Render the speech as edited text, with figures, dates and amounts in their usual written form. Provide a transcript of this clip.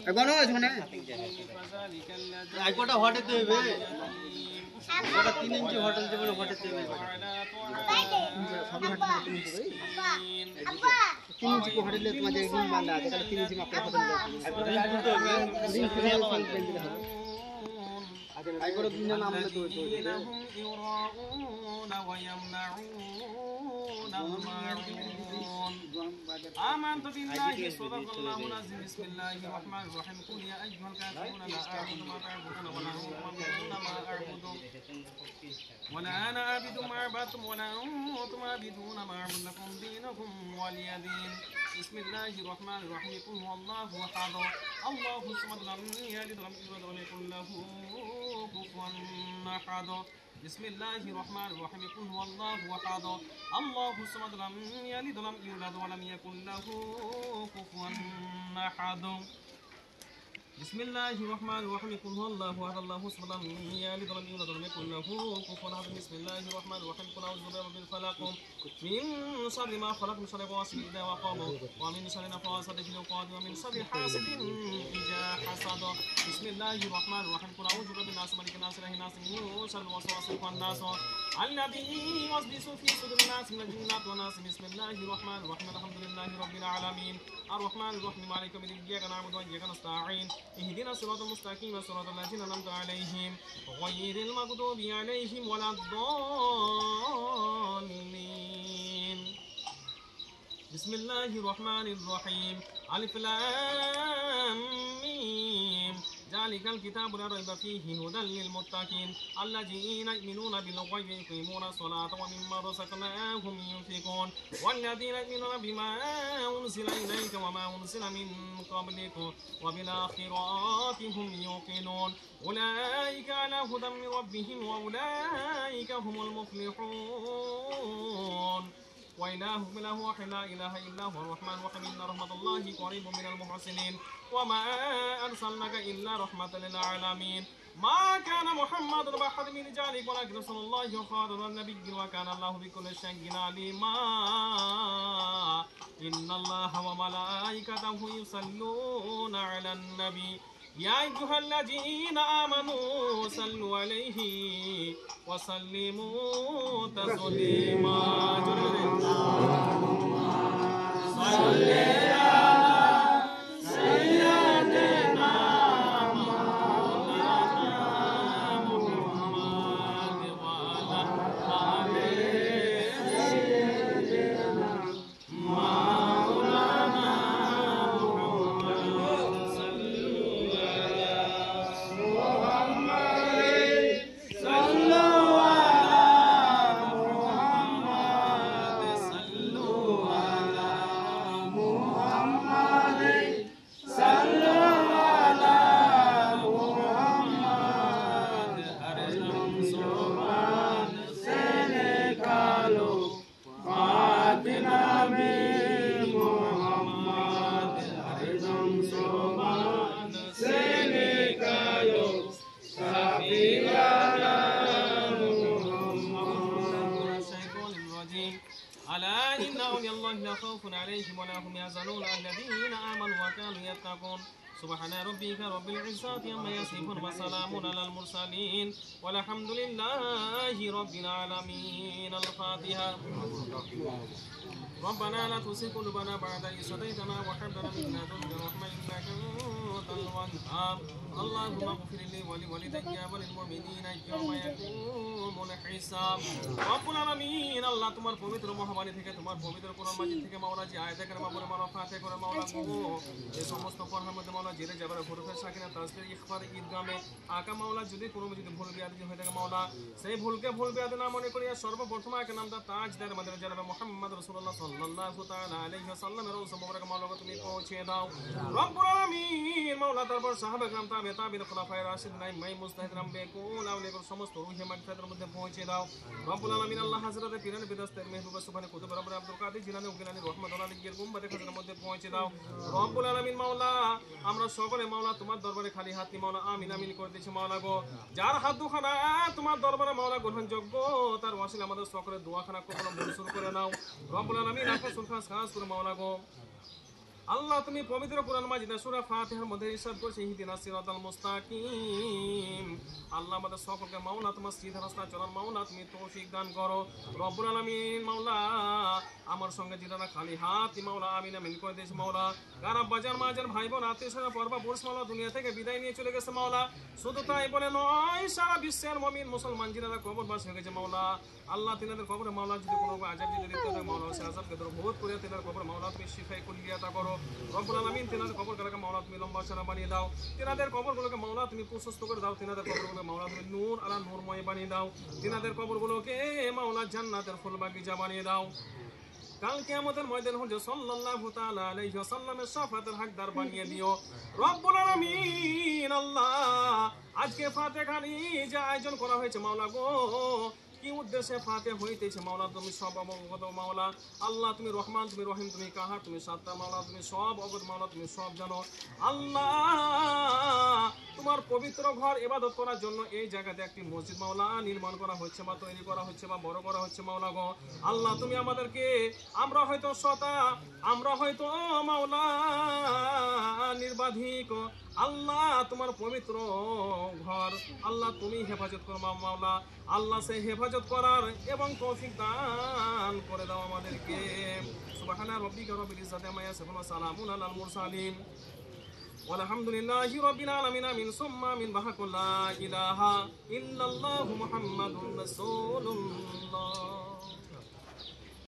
এগোনো ওখানে আইকোটা হটে দেবে ওটা 3 ইঞ্চি হোটেল দেবে হটে দেবে আব্বা 3 ইঞ্চি को হটেলে তোমার যে রিং বাঁধা আছে তাহলে 3 ইঞ্চি মাপে হোটেল দেবে রিং ফিরে ফোন পেন দিলে হবে আইকোটা দিন নাম তো آمنت بالله صدق الله العظيم بسم الله الرحمن الرحيم قل يا أيها الكافرون لا أعبد ما تعبدون ولا أنتم ما أعبد ولا أنا عابد ما عبدتم ولا أنتم عابدون ما أعبد لكم دينكم ولي دين بسم الله الرحمن الرحيم قل هو الله أحد الله الصمد لم يلد ولم يولد ولم يكن له كفوا أحد بسم الله الرحمن الرحيم قل هو الله أحد الله الصمد لم يلد ولم يولد ولم يكن له كفوا أحد بسم الله الرحمن الرحيم قل هو الله أحد الله الصمد لم يلد ولم يولد ولم يكن له كفوا أحد بسم الله الرحمن الرحيم قل أعوذ برب الفلق من شر ما خلق من شر غاسق إذا وقب ومن شر نفاثات في العقد ومن شر حاسد إذا حسد بسم الله الرحمن الرحيم قل أعوذ برب الناس ملك الناس إله الناس من شر الوسواس الخناس الذي يوسوس في صدور الناس من الجنة والناس بسم الله الرحمن الرحيم الحمد لله رب العالمين الرحمن الرحيم مالك يوم الدين إياك نعبد وإياك نستعين اهدنا الصراط المستقيم صراط الذين أنعمت عليهم غير المغضوب عليهم ولا الضالين بسم الله الرحمن الرحيم ألف لام ميم ذلك الكتاب لا ريب فيه هدى للمتقين الذين يؤمنون بالغيب ويقيمون الصلاة ومما رزقناهم ينفقون والذين يؤمنون بما أنزل إليك وما أنزل من قبلك وبالآخرة هم يوقنون أولئك على هدى من ربهم وأولئك هم المفلحون وإلهكم إله واحد لا إله إلا هو الرحمن الرحيم إن رحمة الله قريب من المحسنين وما أرسلناك إلا رحمة للعالمين ما كان محمد أحد من رجالكم ولكن رسول الله وخاتم النبي وكان الله بكل شيء عليما إن الله وملائكته يصلون على النبي يا أيها الذين آمنوا صلوا عليه وسلموا تسليما صل ألا إن أولياء الله لا خوف عليهم ولا هم يحزنون الذين آمنوا وكانوا يتقون سبحان ربك رب العزة عما يصفون وسلام على المرسلين والحمد لله رب العالمين الفاتحة ربنا لا تزغ قلوبنا بعد إذ هديتنا وهب لنا من لدنك رحمة إنك أنت الوهاب اللهم اغفر لي ولوالدي وللمؤمنين يوم يقوم الحساب رب العالمين আল্লাহ তোমার পবিত্র মহাবাণী থেকে তোমার পবিত্র কোরআন মাজিদ থেকে মাওলা যে আয়াতে কারিমা পড়ে মাওলা ফাতিহা করে মাওলা গো এই সমস্ত পড়ার মধ্যে মাওলা জেরে যাবার হুরুফে সাকিনা তাসবির ইখফার ঈদগামে আকা মাওলা যদি কোনো যদি ভুল বিয়াদি হয়ে থাকে মাওলা সেই ভুলকে ভুল বিয়াদি না মনে করিয়া সর্বপ্রথম আকে নামটা তাজদার মধ্যে জানাবে মুহাম্মদ রাসূলুল্লাহ সাল্লাল্লাহু তাআলা আলাইহি ওয়াসাল্লাম এর রওজা মুবারক মাওলা তুমি পৌঁছে দাও রব্বুল আলামিন মাওলা তারপর সাহাবা کرام তাবিঈন খুলাফায়ে রাশিদিন আইম্মায়ে মুজতাহিদিন বেকুল আউলিয়ার সমস্ত রূহে মাগফিরাতের মধ্যে পৌঁছে দাও রব্বুল আলামিন আল্লাহ হযরত পীরান বিদাস্তের মেহবুব সুবহান কুতুব রব্বুল আব্দুল কাদের জিলানী উগিলানী রহমাতুল্লাহ আলাইহির গুম্বাদে খাজনার মধ্যে পৌঁছে দাও রব্বুল আলামিন মাওলা আমরা সকলে মাওলা তোমার দরবারে খালি হাত নিয়ে মাওলা আমিন আমিন করতেছি মাওলা গো যার হাত দুখানা তোমার দরবারে মাওলা গ্রহণযোগ্য তার ওয়াসিলা আমাদের সকলের দোয়াখানা কবুল মঞ্জুর করে নাও রব্বুল আলামিন আপনার সুলফাস খাস করে মাওলা গো আল্লাহ তুমি পবিত্র কোরআন মাজিদে সূরা ফাতিহার মধ্যে ইরশাদ করেছো ইহদিনাস সিরাতাল মুস্তাকিম। আল্লাহ আমাদের সকলকে মাওলা তোমার সিধা রাস্তা চলার মাওলা তুমি তৌফিক দান করো রব্বুল আলামিন। মাওলা আমার সঙ্গে যারা খালি হাত মাওলা আমিন আমিন করে দিয়েছে মাওলা, কারা বাজার মাজার ভাই বোন আত্মীয় স্বজন পরবা পুরুষ মাওলা দুনিয়া থেকে বিদায় নিয়ে চলে গেছে মাওলা। শুধু তাই বলে নয়, সারা বিশ্বের মুমিন মুসলমান যারা কবরবাসী হয়ে গেছে মাওলা, আল্লাহ তিনাদের কবরে মাওলা যদি কোনো আযাব যদি দিতে হয় মাওলা সে আযাবকে দূর করে তিনাদের কবরে মাওলা তুমি শিফায়ে কুল্লিয়াতা করো রব্বুল আলামিন। তিনাদের কবরগুলোকে মাওলা তুমি লম্বা চড়া বানিয়ে দাও, তিনাদের কবরগুলোকে মাওলা তুমি প্রশস্ত করে দাও, তিনাদের কবরগুলোকে মাওলা তুমি নূর আলা নূরময় বানিয়ে দাও, তিনাদের কবরগুলোকে মাওলা জান্নাতের ফুল বাগিচা বানিয়ে দাও। কাল কিয়ামতের ময়দান হুজুর সাল্লাল্লাহু তাআলা আলাইহি ওয়াসাল্লামের শাফাতের হকদার বানিয়ে দিও রব্বুল আলামিন। আল্লাহ আজকে ফাতিহাখানি যে আয়োজন করা হয়েছে মাওলা গো, কি উদ্দেশ্যে ফাতিহা হইতেছে মাওলা তুমি সব অবগত মাওলা। আল্লাহ তুমি রহমান তুমি রহিম তুমি কাহার তুমি সাত্তার মাওলা তুমি সব অবগত মাওলা তুমি সব জানো। আল্লাহ তোমার পবিত্র ঘর ইবাদত করার জন্য এই জায়গাতে একটি মসজিদ মাওলা নির্মাণ করা হচ্ছে বা তৈরি করা হচ্ছে বা বড় করা হচ্ছে মাওলা গো। আল্লাহ তুমি আমাদেরকে, আমরা হয়তো শতা, আমরা হয়তো মাওলা নির্বাধিক, আল্লাহ তোমার পবিত্র ঘর আল্লাহ তুমি হেফাজত করো মাওলা। আল্লাহ সেই হেফাজত করার এবং তৌফিক দান করে দাও আমাদেরকে। সুবহানা রাব্বিকা রাব্বিল ইজ্জাতি আম্মা ইয়াসিফুন ওয়া সালামুন আলাল মুরসালিন ওয়ালহামদুলিল্লাহি রাব্বিল আলামিন। আমিন সুম্মা আমিন। বাহাকুল্লা ইলাহা ইল্লাল্লাহু মুহাম্মাদুর রাসূলুল্লাহ।